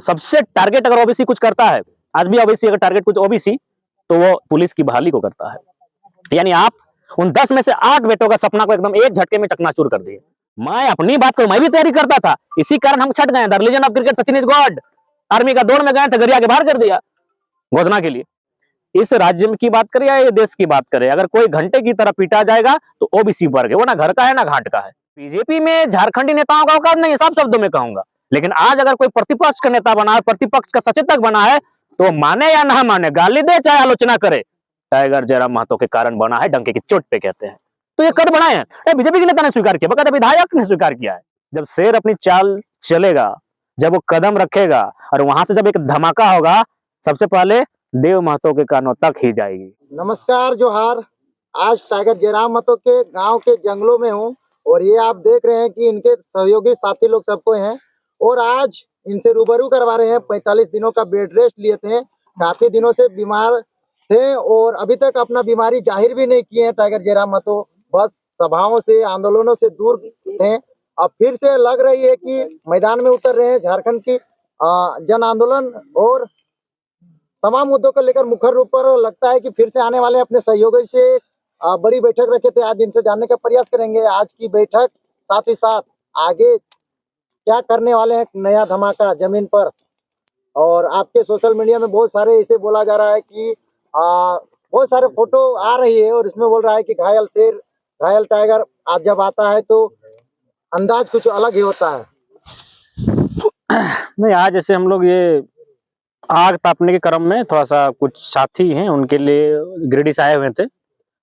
सबसे टारगेट अगर ओबीसी कुछ करता है, आज भी ओबीसी अगर टारगेट कुछ ओबीसी, तो वो पुलिस की बहाली को करता है। यानी आप उन 10 में से 8 बेटों का सपना को एकदम एक झटके में चकनाचूर कर दिए। मैं अपनी बात करूं, मैं भी तैयारी करता था, इसी कारण हम छट गए। The religion of cricket Sachin is God. Army का दौड़ में गए थे, गरिया के बाहर कर दिया घोषणा के लिए। इस राज्य में की बात करें या ये देश की बात करें, अगर कोई घंटे की तरह पीटा जाएगा तो ओबीसी वर्ग है, वो ना घर का है ना घाट का है। बीजेपी में झारखंडी नेताओं का औकात नहीं है, साफ शब्दों में कहूंगा। लेकिन आज अगर कोई प्रतिपक्ष का नेता बना है, प्रतिपक्ष का सचेतक बना है, तो माने या ना माने, गाली दे चाहे आलोचना करे, टाइगर जयराम महतो के कारण बना है, डंके की चोट पे कहते हैं। तो ये कद बनाए हैं, बीजेपी के नेता ने स्वीकार किया, बकायदा विधायक ने स्वीकार किया है। जब शेर अपनी चाल चलेगा, जब वो कदम रखेगा और वहां से जब एक धमाका होगा, सबसे पहले देव महतो के कानों तक ही जाएगी। नमस्कार, जोहार। आज टाइगर जयराम महतो के गांव के जंगलों में हूं और ये आप देख रहे हैं कि इनके सहयोगी साथी लोग सबको हैं और आज इनसे रूबरू करवा रहे हैं। 45 दिनों का बेड रेस्ट लिए थे, काफी दिनों से बीमार थे और अभी तक अपना बीमारी जाहिर भी नहीं किए हैं टाइगर जयराम महतो। बस सभाओं से, आंदोलनों से दूर थे। अब फिर से लग रही है कि मैदान में उतर रहे हैं। झारखंड की जन आंदोलन और तमाम मुद्दों को लेकर मुखर रूप पर लगता है कि फिर से आने वाले अपने सहयोगी से बड़ी बैठक रखे थे। आज इनसे जानने का प्रयास करेंगे आज की बैठक, साथ ही साथ आगे क्या करने वाले हैं, नया धमाका जमीन पर। और आपके सोशल मीडिया में बहुत सारे इसे बोला जा रहा है कि बहुत सारे फोटो आ रही है और इसमें बोल रहा है कि घायल शेर, घायल टाइगर आज जब आता है तो अंदाज कुछ अलग ही होता है। नहीं, आज जैसे हम लोग ये आग तापने के क्रम में थोड़ा सा कुछ साथी हैं, उनके लिए गिरिडीह से आए हुए थे,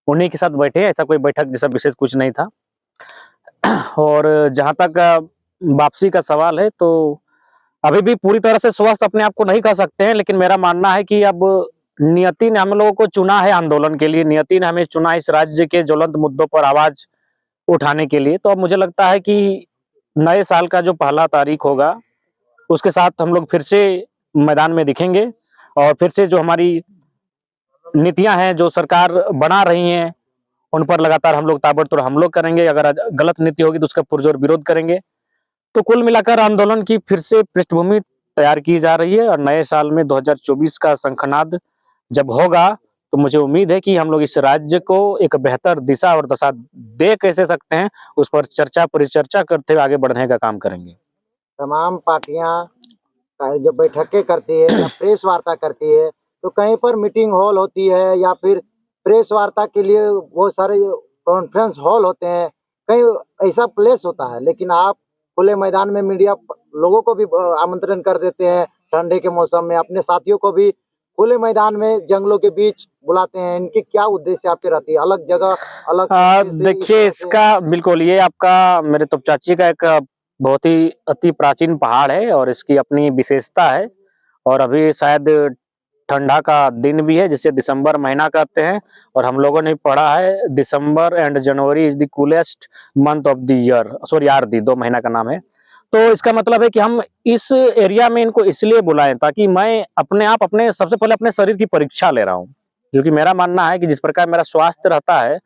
उन्हीं के साथ बैठे। ऐसा कोई बैठक जैसा विशेष कुछ नहीं था। और जहां तक वापसी का सवाल है, तो अभी भी पूरी तरह से स्वस्थ अपने आप को नहीं कह सकते हैं, लेकिन मेरा मानना है कि अब नियति ने हम लोगों को चुना है आंदोलन के लिए, नियति ने हमें चुना इस राज्य के ज्वलंत मुद्दों पर आवाज उठाने के लिए। तो अब मुझे लगता है कि नए साल का जो पहला तारीख होगा, उसके साथ हम लोग फिर से मैदान में दिखेंगे और फिर से जो हमारी नीतियां हैं, जो सरकार बना रही हैं, उन पर लगातार हम लोग ताबड़तोड़ हम लोग करेंगे। अगर गलत नीति होगी तो उसका पुरजोर विरोध करेंगे। तो कुल मिलाकर आंदोलन की फिर से पृष्ठभूमि तैयार की जा रही है और नए साल में 2024 का शंखनाद जब होगा, तो मुझे उम्मीद है कि हम लोग इस राज्य को एक बेहतर दिशा और दशा दे कैसे सकते हैं, उस पर चर्चा परिचर्चा करते हुए आगे बढ़ने का काम करेंगे। तमाम पार्टियां जब बैठकें करती है या प्रेस वार्ता करती है, तो कहीं पर मीटिंग हॉल होती है या फिर प्रेस वार्ता के लिए बहुत सारे कॉन्फ्रेंस हॉल होते हैं, कहीं ऐसा प्लेस होता है। लेकिन आप खुले मैदान में मीडिया लोगों को भी आमंत्रण कर देते हैं, ठंडे के मौसम में अपने साथियों को भी खुले मैदान में जंगलों के बीच बुलाते हैं। इनकी क्या उद्देश्य आपकी रहती है? अलग जगह अलग देखिए, इसका बिल्कुल ये आपका मेरे तो चाची का एक बहुत ही अति प्राचीन पहाड़ है और इसकी अपनी विशेषता है। और अभी शायद ठंडा का दिन भी है, जिसे दिसंबर महीना कहते हैं। और हम लोगों ने पढ़ा है December and January is the coolest month of the year, sorry are the 2 महीना का नाम है। तो इसका मतलब है कि हम इस एरिया में इनको इसलिए बुलाएं ताकि मैं अपने आप अपने सबसे पहले अपने शरीर की परीक्षा ले रहा हूँ, क्योंकि मेरा मानना है कि जिस प्रकार मेरा स्वास्थ्य रहता है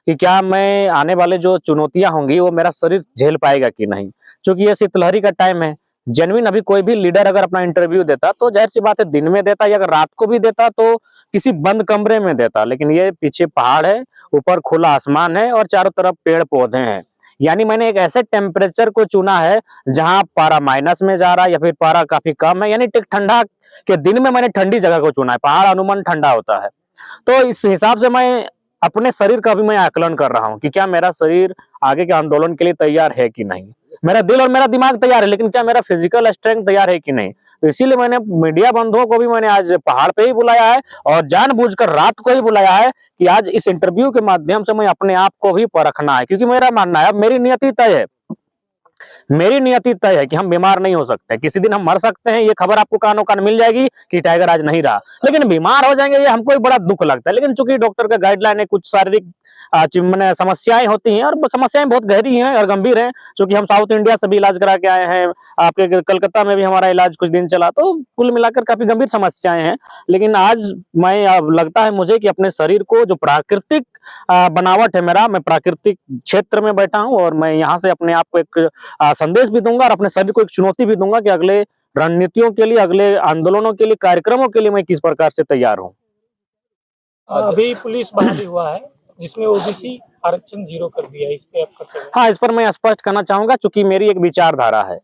कि क्या मैं आने वाले जो चुनौतियां होंगी वो मेरा शरीर झेल पाएगा कि नहीं। क्योंकि ये शीतलहरी का टाइम है। जेन्युइन अभी कोई भी लीडर अगर अपना इंटरव्यू देता तो जाहिर सी बात है दिन में देता, या अगर रात को भी देता तो किसी बंद कमरे में देता। लेकिन ये पीछे पहाड़ है, ऊपर खुला आसमान है और चारों तरफ पेड़ पौधे हैं। यानी मैंने एक ऐसे टेम्परेचर को चुना है जहां पारा माइनस में जा रहा है या फिर पारा काफी कम है, यानी ठंडा के दिन में मैंने ठंडी जगह को चुना है। पहाड़ अनुमान ठंडा होता है। तो इस हिसाब से मैं अपने शरीर का भी मैं आकलन कर रहा हूँ कि क्या मेरा शरीर आगे के आंदोलन के लिए तैयार है कि नहीं। मेरा दिल और मेरा दिमाग तैयार है, लेकिन क्या मेरा फिजिकल स्ट्रेंथ तैयार है कि नहीं। तो इसीलिए मैंने मीडिया बंधुओं को भी मैंने आज पहाड़ पे ही बुलाया है और जानबूझकर रात को ही बुलाया है कि आज इस इंटरव्यू के माध्यम से मैं अपने आप को भी परखना है। क्योंकि मेरा मानना है, अब मेरी नियति तय है, मेरी नियति तय है कि हम बीमार नहीं हो सकते। किसी दिन हम मर सकते हैं, ये खबर आपको कानों कान मिल जाएगी कि टाइगर आज नहीं रहा, लेकिन बीमार हो जाएंगे ये हमको भी बड़ा दुख लगता है। लेकिन चूंकि डॉक्टर का गाइडलाइन है, कुछ शारीरिक समस्याएं होती हैं और समस्याएं बहुत गहरी हैं और गंभीर हैं। क्योंकि हम साउथ इंडिया से भी इलाज करा के आए हैं, आपके कलकत्ता में भी हमारा इलाज कुछ दिन चला, तो कुल मिलाकर काफी गंभीर समस्याएं हैं। लेकिन आज मैं अब लगता है मुझे कि अपने शरीर को जो प्राकृतिक बनावट है मेरा, मैं प्राकृतिक क्षेत्र में बैठा हूँ और मैं यहाँ से अपने आप को एक संदेश भी दूंगा और अपने शरीर को एक चुनौती भी दूंगा कि अगले रणनीतियों के लिए, अगले आंदोलनों के लिए, कार्यक्रमों के लिए मैं किस प्रकार से तैयार हूँ। अभी पुलिस बहाली हुआ है जिसमें ओबीसी आरक्षण 0 कर दिया है, इस पे आपका क्या? हाँ, इस पर मैं स्पष्ट करना चाहूंगा, चूंकि मेरी एक विचारधारा है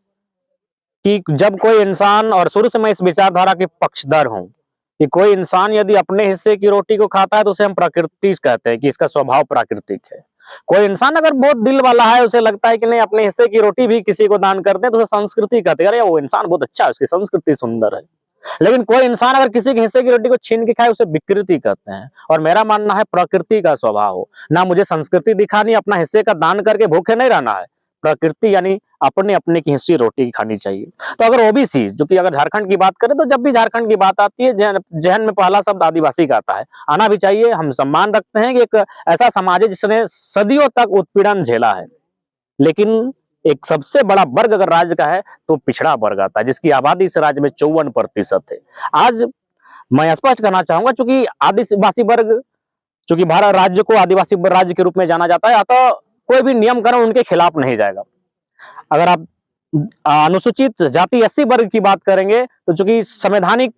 कि जब कोई इंसान, और शुरू से मैं इस विचारधारा के पक्षधर हूँ, कि कोई इंसान यदि अपने हिस्से की रोटी को खाता है तो उसे हम प्रकृति कहते हैं कि इसका स्वभाव प्राकृतिक है। कोई इंसान अगर बहुत दिल वाला है, उसे लगता है कि नहीं अपने हिस्से की रोटी भी किसी को दान करते हैं, तो उसे संस्कृति कहते हैं, अरे वो इंसान बहुत अच्छा है, उसकी संस्कृति सुंदर है। लेकिन कोई इंसान अगर किसी के हिस्से की रोटी को छीन के खाए, उसे विकृति कहते हैं। और मेरा मानना है प्रकृति का स्वभाव हो, ना मुझे संस्कृति दिखानी, अपना हिस्से का दान करके भूखे नहीं रहना है। प्रकृति यानी अपने अपने की हिस्सी रोटी खानी चाहिए। तो अगर ओबीसी, जो कि अगर झारखंड की बात करें, तो जब भी झारखंड की बात आती है, जहन में पहला शब्द आदिवासी का आता है। आना भी चाहिए, हम सम्मान रखते हैं कि एक ऐसा समाज है जिसने सदियों तक उत्पीड़न झेला है। लेकिन एक सबसे बड़ा वर्ग अगर राज्य का है तो पिछड़ा वर्ग आता है, जिसकी आबादी इस राज्य में 54% है। आज मैं स्पष्ट करना चाहूंगा, चूंकि आदिवासी वर्ग, चूंकि भारत राज्य को आदिवासी राज्य के रूप में जाना जाता है, अतः कोई भी नियम कानून उनके खिलाफ नहीं जाएगा। अगर आप अनुसूचित जाति एससी वर्ग की बात करेंगे, तो चूंकि संवैधानिक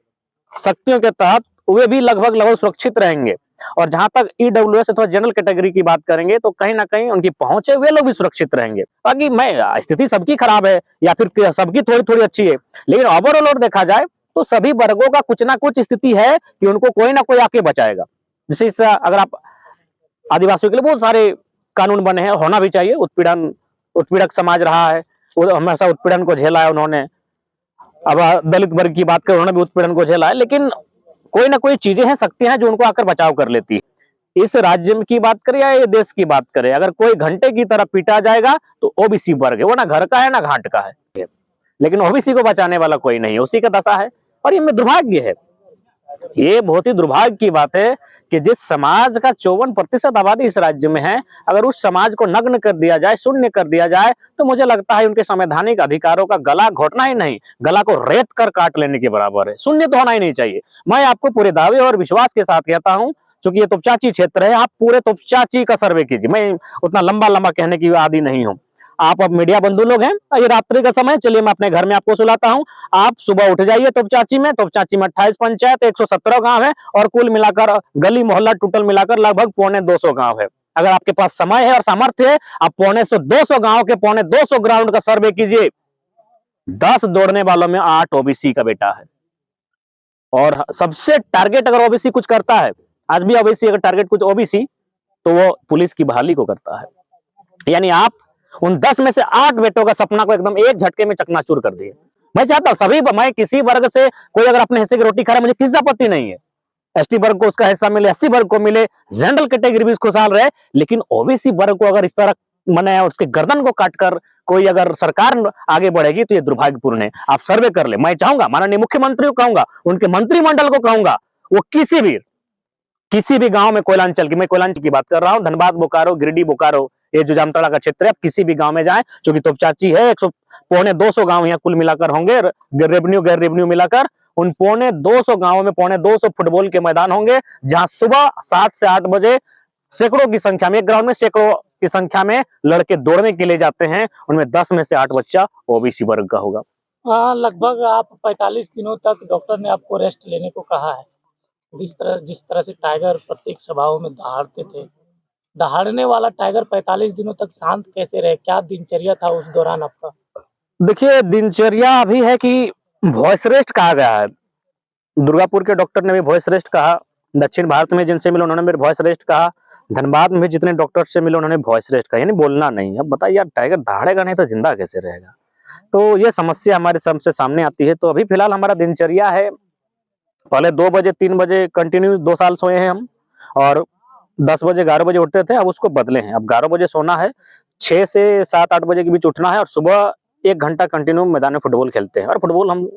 शक्तियों के तहत वे भी लगभग सुरक्षित रहेंगे। और जहां तक ईडब्ल्यूएस अथवा जनरल कैटेगरी की बात करेंगे, तो कहीं ना कहीं उनकी पहुंच है, वे लोग भी सुरक्षित रहेंगे। बाकी मैं, स्थिति सबकी खराब है या फिर सबकी थोड़ी थोड़ी अच्छी है, लेकिन ओवरऑल और देखा जाए तो सभी वर्गों का कुछ ना कुछ स्थिति है कि उनको कोई ना कोई आके बचाएगा। जैसे अगर आप आदिवासियों के लिए बहुत सारे कानून बने हैं, होना भी चाहिए। उत्पीड़क समाज रहा है, वो हमेशा उत्पीड़न को झेला है उन्होंने। अब दलित वर्ग की बात करें, उन्होंने भी उत्पीड़न को झेला है, लेकिन कोई ना कोई चीजें हैं, शक्तियां हैं जो उनको आकर बचाव कर लेती है। इस राज्य की बात करें या ये देश की बात करें, अगर कोई घंटे की तरह पीटा जाएगा तो ओबीसी वर्ग है, वो ना घर का है ना घाट का है, लेकिन ओबीसी को बचाने वाला कोई नहीं है, उसी का दशा है। और ये में दुर्भाग्य है, ये बहुत ही दुर्भाग्य की बात है कि जिस समाज का 54% आबादी इस राज्य में है, अगर उस समाज को नग्न कर दिया जाए, शून्य कर दिया जाए, तो मुझे लगता है उनके संवैधानिक अधिकारों का गला घोटना ही नहीं, गला को रेत कर काट लेने के बराबर है। शून्य तो होना ही नहीं चाहिए। मैं आपको पूरे दावे और विश्वास के साथ कहता हूं, क्योंकि ये तोपचाची क्षेत्र है, आप पूरे तोपचाची का सर्वे कीजिए। मैं उतना लंबा लंबा कहने की आदि नहीं हूं। आप अब मीडिया बंधु लोग हैं, ये रात्रि का समय, चलिए मैं अपने घर में आपको सुलाता हूं। आप सुबह उठ जाइए तोपचाची में 28 पंचायत, 117 गांव है, और कुल मिलाकर गली मोहल्ला टोटल मिलाकर लगभग 250 गांव है। अगर आपके पास समय है और सामर्थ्य है, आप 250 गांव के 250 ग्राउंड का सर्वे कीजिए। 10 दौड़ने वालों में 8 ओबीसी का बेटा है। और सबसे टारगेट अगर ओबीसी कुछ करता है, आज भी ओबीसी अगर टारगेट कुछ ओबीसी, तो वो पुलिस की बहाली को करता है। यानी आप उन 10 में से 8 बेटों का सपना को एकदम एक झटके में चकनाचूर कर दिए। मैं चाहता सभी, मैं किसी वर्ग से कोई अगर अपने हिस्से की रोटी खा रहा है, मुझे किसी आपत्ति नहीं है। एसटी वर्ग को उसका हिस्सा मिले, एससी वर्ग को मिले, जनरल कैटेगरी भी खुशहाल रहे, लेकिन ओबीसी वर्ग को अगर इस तरह मैंने उसके गर्दन को काटकर कोई अगर सरकार आगे बढ़ेगी तो ये दुर्भाग्यपूर्ण है। आप सर्वे कर ले। मैं चाहूंगा, माननीय मुख्यमंत्री को कहूंगा, उनके मंत्रिमंडल को कहूंगा, वो किसी भी गांव में, कोयलांचल की, मैं कोयलांचल की बात कर रहा हूं, धनबाद बोकारो, गिरिडीह बोकारो, ये जो जामताड़ा का क्षेत्र है, आप किसी भी गांव में जाएं, क्योंकि तोपचाची है, 250 गांव यहाँ कुल मिलाकर होंगे, रेवेन्यू गैर रेवेन्यू मिलाकर, उन 250 गांवों में 250 फुटबॉल के मैदान होंगे, जहां सुबह 7 से 8 बजे सैकड़ों की संख्या में, एक ग्राउंड में सैकड़ों की संख्या में लड़के दौड़ने के लिए जाते हैं। उनमें 10 में से 8 बच्चा ओबीसी वर्ग का होगा। हाँ, लगभग आप 45 दिनों तक डॉक्टर ने आपको रेस्ट लेने को कहा है। जिस तरह से टाइगर प्रत्येक सभाओं में दहाड़ते थे, दहाड़ने वाला टाइगर 45 दिनों तक शांत कैसे रहे? क्या दिनचर्या था उस दौरान आपका? देखिए, दिनचर्या अभी है कि वॉइस रेस्ट कहा गया है। दुर्गापुर के डॉक्टर ने भी वॉइस रेस्ट कहा, दक्षिण भारत में जिनसे मिले उन्होंने भी वॉइस रेस्ट कहा, धनबाद में जितने डॉक्टर से मिले उन्होंने वॉइस रेस्ट कहा, यानी बोलना नहीं। अब बताइए, यार टाइगर दहाड़ेगा नहीं तो जिंदा कैसे रहेगा? तो ये समस्या हमारे सबसे सामने आती है। तो अभी फिलहाल हमारा दिनचर्या है, पहले 2 बजे 3 बजे कंटिन्यू 2 साल सोए हैं हम, और 10 बजे 11 बजे उठते थे। अब उसको बदले हैं, अब 11 बजे सोना है, 6 से 7-8 बजे के बीच उठना है, और सुबह 1 घंटा कंटिन्यू मैदान में फुटबॉल खेलते हैं। और फुटबॉल हम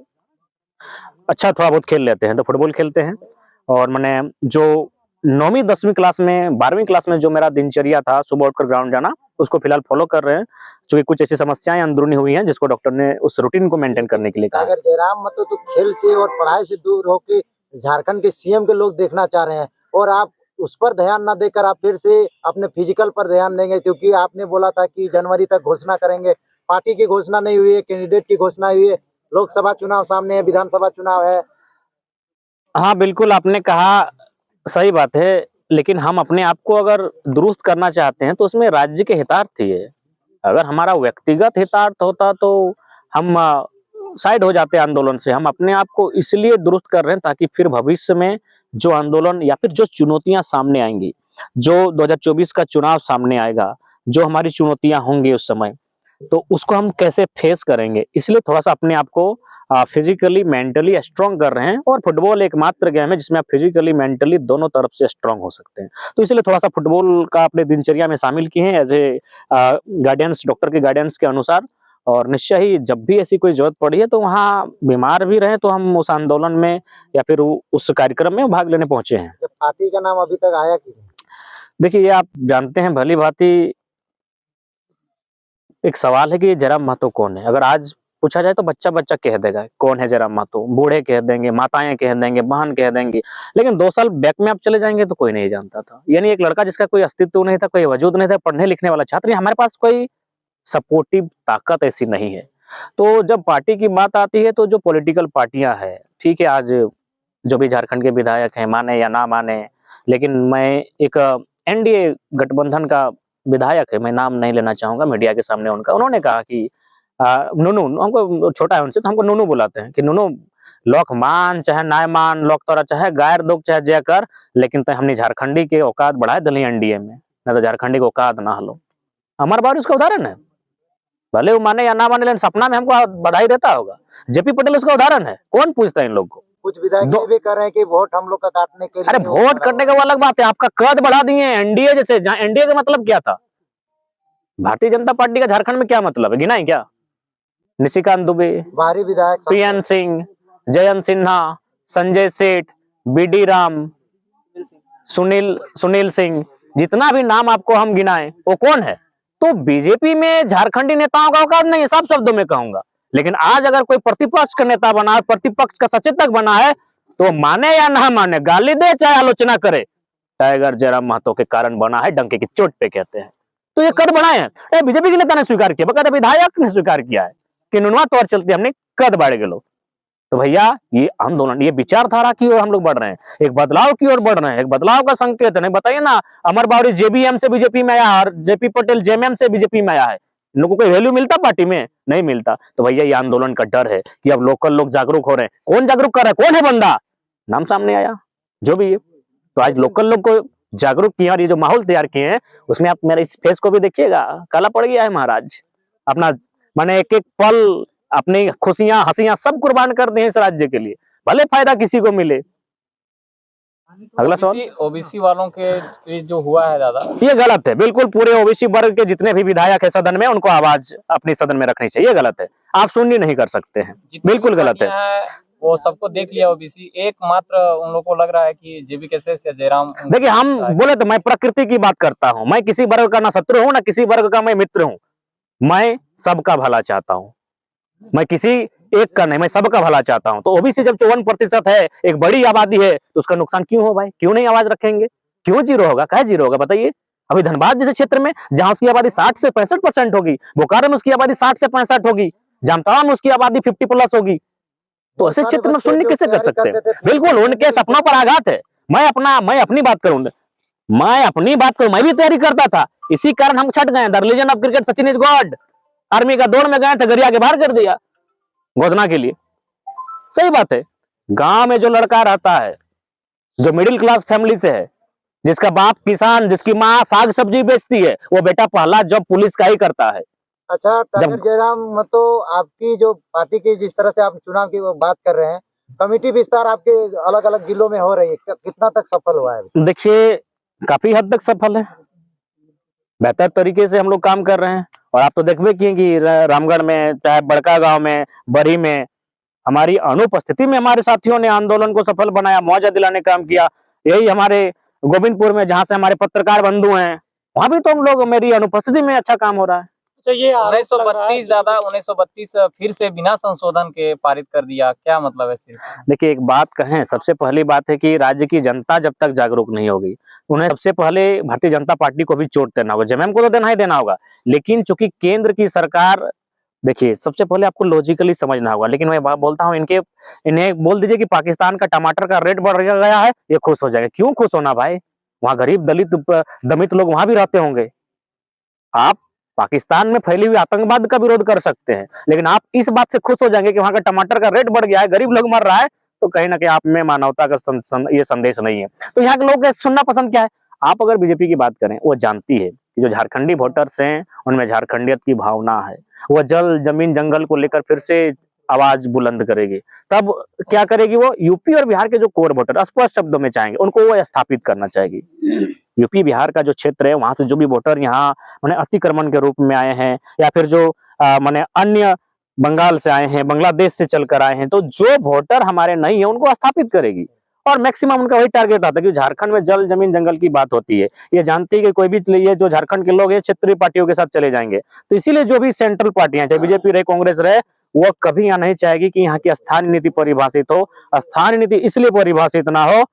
अच्छा थोड़ा बहुत खेल लेते हैं, तो फुटबॉल खेलते हैं। और मैंने जो 9वीं 10वीं क्लास में, 12वीं क्लास में जो मेरा दिनचर्या था सुबह उठकर ग्राउंड जाना, उसको फिलहाल फॉलो कर रहे हैं, क्योंकि कुछ ऐसी समस्याएं अंदरूनी हुई हैं जिसको डॉक्टर ने उस रूटीन को मेंटेन करने के लिए कहा। टाइगर जयराम मतलब तो खेल से और पढ़ाई से दूर होके झारखंड के सीएम के लोग देखना चाह रहे हैं, और आप उस पर ध्यान ना देकर आप फिर से अपने फिजिकल पर ध्यान देंगे, क्योंकि आपने बोला था कि जनवरी तक घोषणा करेंगे। पार्टी की घोषणा नहीं हुई है, कैंडिडेट की घोषणा हुई है, लोकसभा चुनाव सामने है, विधानसभा चुनाव है। हाँ, बिल्कुल आपने कहा, सही बात है, लेकिन हम अपने आप को अगर दुरुस्त करना चाहते हैं तो उसमें राज्य के हितार्थ ही है। अगर हमारा व्यक्तिगत हितार्थ होता तो हम साइड हो जाते आंदोलन से। हम अपने आप को इसलिए दुरुस्त कर रहे हैं ताकि फिर भविष्य में जो आंदोलन या फिर जो चुनौतियां सामने आएंगी, जो 2024 का चुनाव सामने आएगा, जो हमारी चुनौतियां होंगी उस समय, तो उसको हम कैसे फेस करेंगे, इसलिए थोड़ा-सा अपने आप को फिजिकली, मेंटली स्ट्रांग कर रहे हैं। और फुटबॉल एकमात्र गेम है जिसमें आप फिजिकली, मेंटली दोनों तरफ से स्ट्रांग हो सकते हैं। तो इसलिए थोड़ा-सा फुटबॉल का अपने दिनचर्या में शामिल किए हैं एज़ ए गाइडेंस, डॉक्टर के गाइडेंस के अनुसार। और निश्चय ही जब भी ऐसी कोई ज़रूरत पड़ी है तो वहाँ बीमार भी रहे तो हम उस आंदोलन में या फिर उस कार्यक्रम में भाग लेने पहुँचे हैं। जब पार्टी का नाम अभी तक आया कि नहीं? देखिए, ये आप जानते हैं भली-भाँति, एक सवाल है कि ये जयराम महतो कौन है? अगर आज पूछा जाए तो बच्चा-बच्चा कह देगा कौन है जयराम महतो, बूढ़े कह देंगे, माताएँ कह देंगे, बहन कह देंगी। लेकिन 2 साल बैक में आप चले जाएँगे तो कोई नहीं जानता था। यानी एक लड़का जिसका कोई अस्तित्व नहीं था, कोई वजूद नहीं था, पढ़ने-लिखने वाला छात्र, हमारे पास कोई सपोर्टिव ताकत ऐसी नहीं है। तो जब पार्टी की बात आती है तो जो पॉलिटिकल पार्टियाँ हैं, ठीक है, आज जो भी झारखंड के विधायक हैं, माने या ना माने, लेकिन मैं एक एनडीए गठबंधन का विधायक है, मैं नाम नहीं लेना चाहूँगा मीडिया के सामने उनका, उन्होंने कहा कि नूनू, हमको छोटा है उनसे तो हमको नूनू बुलाते हैं कि नूनू, लौक मान चाहे नाय मान, लौक तोरा चाहे गायर दोग चाहे जय कर, लेकिन तय हमनी झारखंडी के औकात बढ़ाए दली एनडीए में, नहीं तो झारखंडी के औकात ना हलो। अमर बाबू उसका उदाहरण है। भले वो माने या ना माने, लेकिन सपना में हमको बधाई देता होगा। जेपी पटेल उसका उदाहरण है। कौन पूछता है इन लोग को? कुछ विधायक दो ये भी कह रहे हैं कि वोट हम लोग का काटने के लिए अरे नहीं वोट करा करने का वो अलग बात है, आपका कद बढ़ा दिए एनडीए जैसे। जहाँ एनडीए का मतलब क्या था? भारतीय जनता पार्टी का झारखंड में क्या मतलब है, गिना है क्या? निशिकांत दुबे, बाहरी विधायक पीएन सिंह, जयंत सिन्हा, संजय सेठ, बीडी राम, सुनील सिंह, जितना भी नाम आपको हम गिनाएं वो कौन है? तो बीजेपी में झारखंडी नेताओं का औकात नहीं है, साफ शब्दों में कहूंगा। लेकिन आज अगर कोई प्रतिपक्ष का नेता बना है, प्रतिपक्ष का सचेतक बना है, तो माने या ना माने, गाली दे चाहे आलोचना करे, टाइगर जयराम महतो के कारण बना है, डंके की चोट पे कहते हैं। तो ये कद बढ़ाए हैं, बीजेपी के नेता ने स्वीकार किया, बकायदा विधायक ने स्वीकार किया है कि नुनवा तौर चलते हमने कद बढ़ गए लोग। तो भैया ये आंदोलन, ये विचारधारा की ओर हम लोग बढ़ रहे हैं, एक बदलाव की ओर बढ़ रहे हैं, एक बदलाव का संकेत है। नहीं बताइए ना, अमर बावरी जेबीएम से बीजेपी में आया और जेपी पटेल जेएमएम से बीजेपी में आया है, इन लोगों को कोई वैल्यू मिलता पार्टी में? नहीं मिलता। तो भैया ये आंदोलन का डर है कि अब लोकल लोग जागरूक हो रहे हैं। कौन जागरूक कर रहा है, कौन है बंदा? नाम सामने आया, जो भी है। तो आज लोकल लोग को जागरूक किया और ये जो माहौल तैयार किए हैं, उसमें आप मेरे इस फेस को भी देखिएगा, काला पड़ गया है महाराज। अपना माने एक एक पल अपनी खुशियां हंसियां सब कुर्बान कर दी हैं इस राज्य के लिए, भले फायदा किसी को मिले। अगला सवाल। ओबीसी वालों के ये जो हुआ है दादा, ये गलत है, बिल्कुल पूरे ओबीसी वर्ग के जितने भी विधायक है सदन में, उनको आवाज अपनी सदन में रखनी चाहिए। ये गलत है, आप शून्य नहीं कर सकते हैं, जितनी बिल्कुल भी गलत है। पार्टियां हैं, वो सबको देख लिया ओबीसी, एकमात्र उन लोगों को लग रहा है कि जेबी कैसे या जयराम। देखिए, हम बोले तो मैं प्रकृति की बात करता हूं, मैं किसी वर्ग का ना शत्रु हूं ना किसी वर्ग का मैं मित्र हूं, मैं सबका भला चाहता हूं, मैं किसी एक का नहीं, मैं सबका भला चाहता हूं। तो ओबीसी जब 54% है, एक बड़ी आबादी है, तो उसका नुकसान क्यों हो भाई? क्यों नहीं आवाज रखेंगे? क्यों जीरो होगा? कहे जीरो होगा बताइए? अभी धनबाद जैसे क्षेत्र में जहां उसकी आबादी 60 से 65% होगी, बोकारो में उसकी आबादी 60 से 65 होगी, जामताड़ा में उसकी आबादी 50+ होगी, तो ऐसे क्षेत्र में शून्य कैसे कर सकते हैं? बिल्कुल उनके सपनों पर आघात है। मैं अपनी बात करूं, मैं भी तैयारी करता था, इसी कारण हम छट गए। The religion of cricket, Sachin is God. Army का दौड़ में गए थे, गरिया के बाहर कर दिया गोदना के लिए। सही बात है, गांव में जो लड़का रहता है, जो मिडिल क्लास फैमिली से है, जिसका बाप किसान, जिसकी माँ साग सब्जी बेचती है, वो बेटा पहला जॉब पुलिस का ही करता है। अच्छा, टाइगर जयराम महतो, आपकी जो पार्टी की जिस तरह से आप चुनाव की वो बात कर रहे हैं, कमेटी विस्तार आपके अलग अलग जिलों में हो रही है, कितना तक सफल हुआ है? देखिए, काफी हद तक सफल है, बेहतर तरीके से हम लोग काम कर रहे हैं। और आप तो देखबे किए कि रामगढ़ में, चाहे बड़का गांव में, बरी में, हमारी अनुपस्थिति में हमारे साथियों ने आंदोलन को सफल बनाया, मुआवजा दिलाने काम किया। यही हमारे गोविंदपुर में, जहां से हमारे पत्रकार बंधु हैं, वहां भी तो हम लोग, मेरी अनुपस्थिति में अच्छा काम हो रहा है। अच्छा, ये आरोप लग रहा है 1932 दादा, 1932 फिर से बिना संशोधन के पारित कर दिया, क्या मतलब है सिर्फ? देखिए, एक बात कहें, सबसे पहली बात है कि राज्य की जनता जब तक जागरूक नहीं होगी, उन्हें सबसे पहले भारतीय जनता पार्टी को भी चोट देना होगा, जेएमएम को तो देना ही देना होगा। लेकिन चूंकि केंद्र की सरकार देखिए, सबसे पहले आपको लॉजिकली समझना होगा, लेकिन मैं बोलता हूँ इन्हें बोल दीजिए कि पाकिस्तान का टमाटर का रेट बढ़ गया है, ये खुश हो जाएगा। क्यों खुश होना भाई? वहाँ गरीब दलित लोग वहाँ भी रहते होंगे। आप पाकिस्तान में फैली हुई आतंकवाद का विरोध कर सकते हैं, लेकिन आप इस बात से खुश हो जाएंगे कि वहाँ का टमाटर का रेट बढ़ गया है, गरीब लोग मर रहा है, तो कहीं ना कहीं आप में मानवता का ये संदेश नहीं है। तो यहाँ के लोग सुनना पसंद क्या है? आप अगर बीजेपी की बात करें, वो जानती है कि जो झारखंडी वोटर्स हैं उनमें झारखंडियत की भावना है, वो जल जमीन जंगल को लेकर फिर से आवाज बुलंद करेगी। तब क्या करेगी? वो यूपी और बिहार के जो कोर वोटर स्पष्ट शब्दों में चाहेंगे, उनको वो स्थापित करना चाहेगी। यूपी बिहार का जो क्षेत्र है, वहां से जो भी वोटर यहाँ माने अतिक्रमण के रूप में आए हैं, या फिर जो माने अन्य बंगाल से आए हैं, बांग्लादेश से चलकर आए हैं, तो जो वोटर हमारे नहीं है उनको स्थापित करेगी। और मैक्सिमम उनका वही टारगेट आता है कि झारखंड में जल जमीन जंगल की बात होती है, ये जानती है कि कोई भी ये जो झारखंड के लोग हैं क्षेत्रीय पार्टियों के साथ चले जाएंगे। तो इसीलिए जो भी सेंट्रल पार्टियां, चाहे बीजेपी रहे, कांग्रेस रहे, वो कभी यहाँ नहीं चाहेगी कि यहाँ की स्थानीय नीति परिभाषित हो। स्थानीय नीति इसलिए परिभाषित ना हो,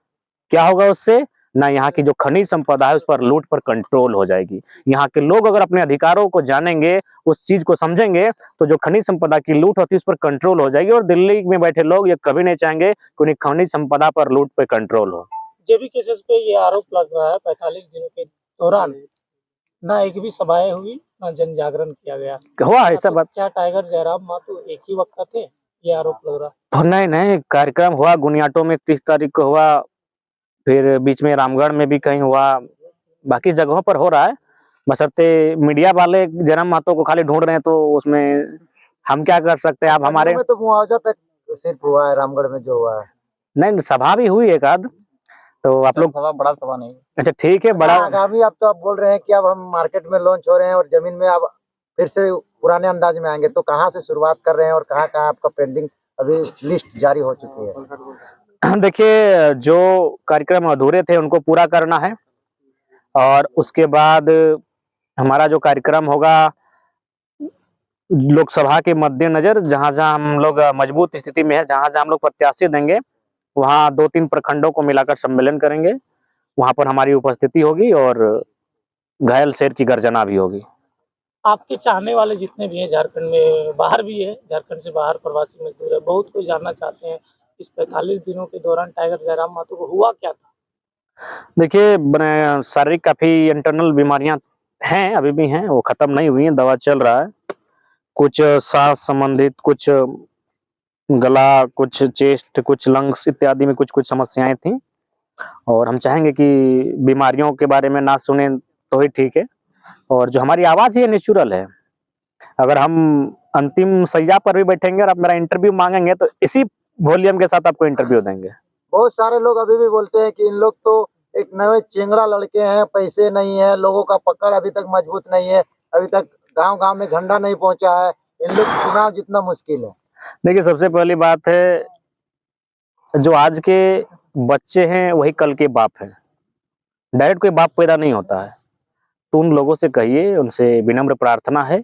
क्या होगा उससे? ना यहाँ की जो खनिज संपदा है उस पर लूट पर कंट्रोल हो जाएगी। यहाँ के लोग अगर अपने अधिकारों को जानेंगे, उस चीज को समझेंगे, तो जो खनिज संपदा की लूट होती है उस पर कंट्रोल हो जाएगी। और दिल्ली में बैठे लोग ये कभी नहीं चाहेंगे कि उन्हें खनिज संपदा पर लूट पे कंट्रोल हो। जेबी केसेस पे ये आरोप लग रहा है 45 दिनों के दौरान ना एक भी सभाएं हुई, ना जन जागरण किया गया। हुआ ऐसा तो बात? क्या टाइगर जयराम मातो एक ही वक्त का थे? ये आरोप लग रहा है। नहीं नहीं, कार्यक्रम हुआ गुनियाटो में 30 तारीख को हुआ, फिर बीच में रामगढ़ में भी कहीं हुआ, बाकी जगहों पर हो रहा है। बशर्ते मीडिया वाले जयराम महतो को खाली ढूंढ रहे हैं, तो उसमें हम क्या कर सकते हैं? आप हमारे में तो मुआवजा तक सिर्फ हुआ है रामगढ़ में जो हुआ है। नहीं, सभा भी हुई एक आध, तो आप लोग सभा बड़ा सभा नहीं। अच्छा ठीक है, बड़ा आगामी अब तो आप बोल रहे हैं कि अब हम मार्केट में लॉन्च हो रहे हैं और जमीन में अब फिर से पुराने अंदाज में आएंगे, तो कहाँ से शुरुआत कर रहे हैं और कहाँ कहाँ आपका पेंडिंग अभी लिस्ट जारी हो चुकी है? देखिए, जो कार्यक्रम अधूरे थे उनको पूरा करना है, और उसके बाद हमारा जो कार्यक्रम होगा लोकसभा के मद्देनजर, जहां जहां हम लोग मजबूत स्थिति में है, जहां जहां हम लोग प्रत्याशी देंगे, वहां 2-3 प्रखंडों को मिलाकर सम्मेलन करेंगे। वहां पर हमारी उपस्थिति होगी और घायल शेर की गर्जना भी होगी। आपके चाहने वाले जितने भी हैं झारखंड में, बाहर भी है, झारखंड से बाहर प्रवासी मजदूर है, बहुत कुछ जानना चाहते हैं इस 45 दिनों के दौरान टाइगर जयराम मातो को हुआ क्या था? देखिए, शारीरिक काफी इंटरनल बीमारियां हैं, अभी भी हैं, वो खत्म नहीं हुई हैं, दवा चल रहा है। कुछ सांस संबंधित, कुछ गला, कुछ चेस्ट, कुछ लंग्स इत्यादि में कुछ कुछ समस्याएं थी, और हम चाहेंगे कि बीमारियों के बारे में ना सुने तो ही ठीक है। और जो हमारी आवाज है नेचुरल है। अगर हम अंतिम सैया पर भी बैठेंगे और आप मेरा इंटरव्यू मांगेंगे, तो इसी वॉल्यूम के साथ आपको इंटरव्यू देंगे। बहुत सारे लोग अभी भी बोलते हैं कि इन लोग तो एक नए चेंगड़ा लड़के हैं, पैसे नहीं है, लोगों का पकड़ अभी तक मजबूत नहीं है, अभी तक गांव गांव में झंडा नहीं पहुंचा है, इन लोग चुनाव जितना मुश्किल है। देखिए, सबसे पहली बात है, जो आज के बच्चे हैं वही कल के बाप हैं। डायरेक्ट कोई बाप पैदा नहीं होता है। तो उन लोगों से कहिए, उनसे विनम्र प्रार्थना है,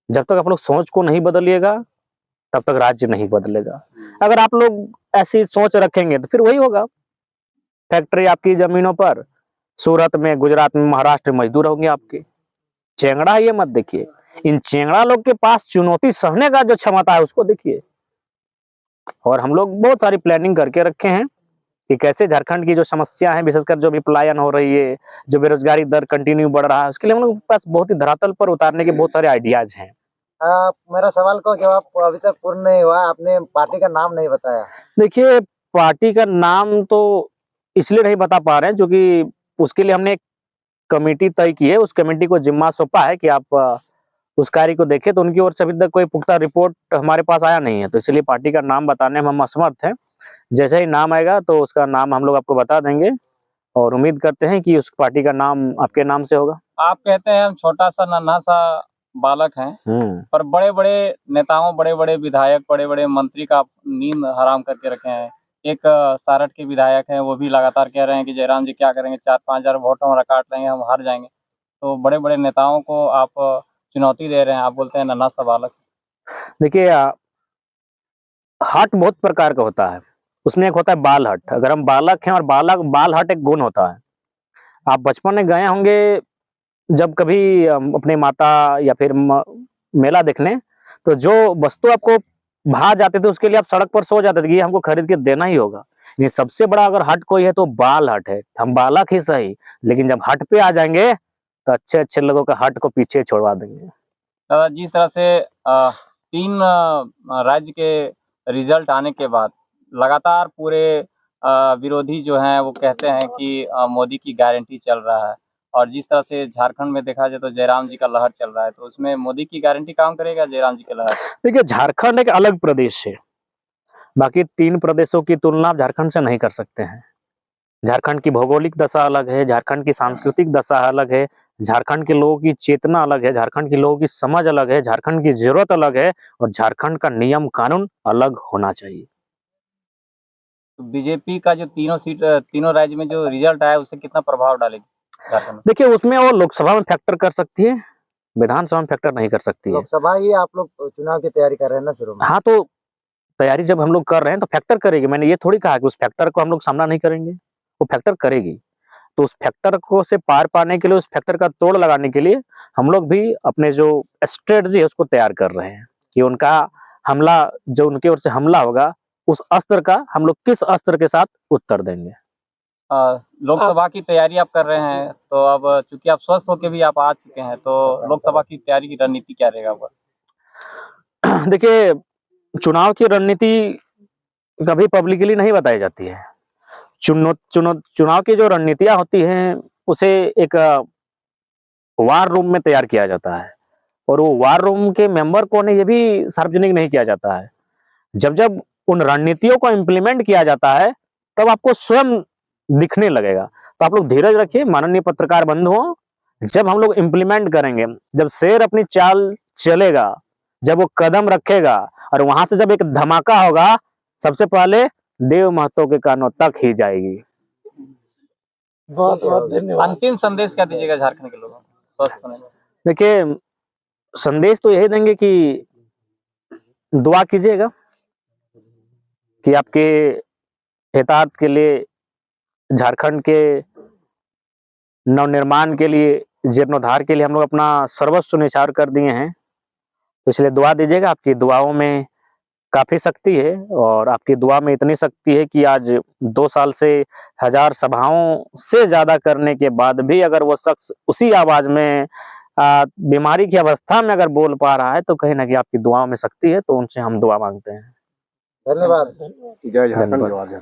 जब तक आप लोग सोच को नहीं बदलिएगा तब तक राज्य नहीं बदलेगा। अगर आप लोग ऐसी सोच रखेंगे तो फिर वही होगा, फैक्ट्री आपकी जमीनों पर, सूरत में, गुजरात में, महाराष्ट्र में मजदूर होंगे आपके। चेंगड़ा ये मत देखिए, इन चेंगड़ा लोग के पास चुनौती सहने का जो क्षमता है उसको देखिए। और हम लोग बहुत सारी प्लानिंग करके रखे हैं कि कैसे झारखंड की जो समस्या है, विशेषकर जो भी पलायन हो रही है, जो बेरोजगारी दर कंटिन्यू बढ़ रहा है, उसके लिए हम लोग के पास बहुत ही धरातल पर उतारने के बहुत सारे आइडियाज हैं। मेरा सवाल का जवाब अभी तक पूर्ण नहीं हुआ, आपने पार्टी का नाम नहीं बताया। देखिए, पार्टी का नाम तो इसलिए नहीं बता पा रहे हैं क्योंकि उसके लिए हमने एक कमेटी तय की है, उस कमेटी को जिम्मा सौंपा है कि आप उस कार्य को देखें, तो उनकी ओर से अभी तक कोई पुख्ता रिपोर्ट हमारे पास आया नहीं है, तो इसलिए पार्टी का नाम बताने में हम असमर्थ हैं। जैसे ही नाम आएगा तो उसका नाम हम लोग आपको बता देंगे, और उम्मीद करते हैं कि उस पार्टी का नाम आपके नाम से होगा। आप कहते हैं हम छोटा सा नन्हा सा बालक हैं, पर बड़े बड़े नेताओं, बड़े बड़े विधायक, बड़े बड़े मंत्री का नींद हराम करके रखे हैं। एक सारठ के विधायक हैं, वो भी लगातार कह रहे हैं कि जयराम जी क्या करेंगे, 4-5 हजार वोट हमारा काट लेंगे, हम हार जाएंगे। तो बड़े बड़े नेताओं को आप चुनौती दे रहे हैं, आप बोलते हैं नन्हा सा बालक। देखिए, हट बहुत प्रकार का होता है, उसमें एक होता है बाल हट। अगर हम बालक हैं, और बाल हट एक गुण होता है। आप बचपन में गए होंगे जब कभी अपने माता या फिर मेला देखने, तो जो वस्तु आपको भा जाते थे उसके लिए आप सड़क पर सो जाते थे कि ये हमको खरीद के देना ही होगा। ये सबसे बड़ा अगर हट कोई है तो बाल हट है। हम बालक ही सही, लेकिन जब हट पे आ जाएंगे तो अच्छे-अच्छे लोगों का हट को पीछे छोड़वा देंगे। जिस तरह से 3 राज्य के रिजल्ट आने के बाद लगातार पूरे विरोधी जो हैं वो कहते हैं कि मोदी की गारंटी चल रहा है, और जिस तरह से झारखंड में देखा जाए तो जयराम जी का लहर चल रहा है, तो उसमें मोदी की गारंटी काम करेगा जयराम जी की लहर? देखिए, झारखंड एक अलग प्रदेश है। बाकी 3 प्रदेशों की तुलना आप झारखंड से नहीं कर सकते हैं। झारखंड की भौगोलिक दशा अलग है, झारखंड की सांस्कृतिक दशा अलग है, झारखंड के लोगों की चेतना अलग है, झारखंड के लोगों की समझ अलग है, झारखंड की ज़रूरत अलग है और झारखंड का नियम कानून अलग होना चाहिए। तो बीजेपी का जो तीनों राज्य में जो रिजल्ट आया उससे कितना प्रभाव डालेगी झारखंड में? देखिए, उसमें वो लोकसभा में फैक्टर कर सकती है, विधानसभा में फैक्टर नहीं कर सकती है। लोकसभा ही आप लोग चुनाव की तैयारी कर रहे हैं ना शुरू में? हाँ, तो तैयारी जब हम लोग कर रहे हैं तो फैक्टर करेगी। मैंने ये थोड़ी कहा कि उस फैक्टर को हम लोग सामना नहीं करेंगे, वो फैक्टर करेगी। तो उस फैक्टर को से पार पाने के लिए, उस फैक्टर का तोड़ लगाने के लिए हम लोग भी अपने जो स्ट्रेटजी है उसको तैयार कर रहे हैं कि उनका हमला, जो उनकी ओर से हमला होगा, उस अस्त्र का हम लोग किस अस्त्र के साथ उत्तर देंगे। लोकसभा की तैयारी आप कर रहे हैं, तो अब चूंकि आप स्वस्थ होकर भी आप आ चुके हैं, तो लोकसभा की तैयारी की रणनीति क्या रहेगा आपका? देखिए, चुनाव की रणनीति कभी पब्लिकली नहीं बताई जाती है। चुनाव की जो रणनीतियाँ होती हैं, उसे एक वार रूम में तैयार किया जाता है और वो वार रूम के मेंबर कौन है ये भी सार्वजनिक नहीं किया जाता है। जब उन रणनीतियों को इम्प्लीमेंट किया जाता है तब आपको स्वयं दिखने लगेगा। तो आप लोग धीरज रखिए माननीय पत्रकार बंधुओं, जब हम लोग इम्प्लीमेंट करेंगे, जब शेर अपनी चाल चलेगा, जब वो कदम रखेगा और वहां से जब एक धमाका होगा, सबसे पहले देव महतो के कानों तक ही जाएगी। बहुत बहुत धन्यवाद। अंतिम संदेश क्या दीजिएगा झारखंड के लोगों को स्वस्थ होने में? देखिए, संदेश तो यही देंगे कि दुआ कीजिएगा कि आपके हितार्थ के लिए, झारखंड के नवनिर्माण के लिए, जीर्णोद्धार के लिए हम लोग अपना सर्वस्व न्यौछावर कर दिए हैं। तो इसलिए दुआ दीजिएगा। आपकी दुआओं में काफ़ी शक्ति है और आपकी दुआ में इतनी शक्ति है कि आज 2 साल से 1000 सभाओं से ज़्यादा करने के बाद भी अगर वो शख्स उसी आवाज़ में बीमारी की अवस्था में अगर बोल पा रहा है, तो कहीं न कहीं आपकी दुआओं में शक्ति है, तो उनसे हम दुआ माँगते हैं। धन्यवाद। धन्यवाद।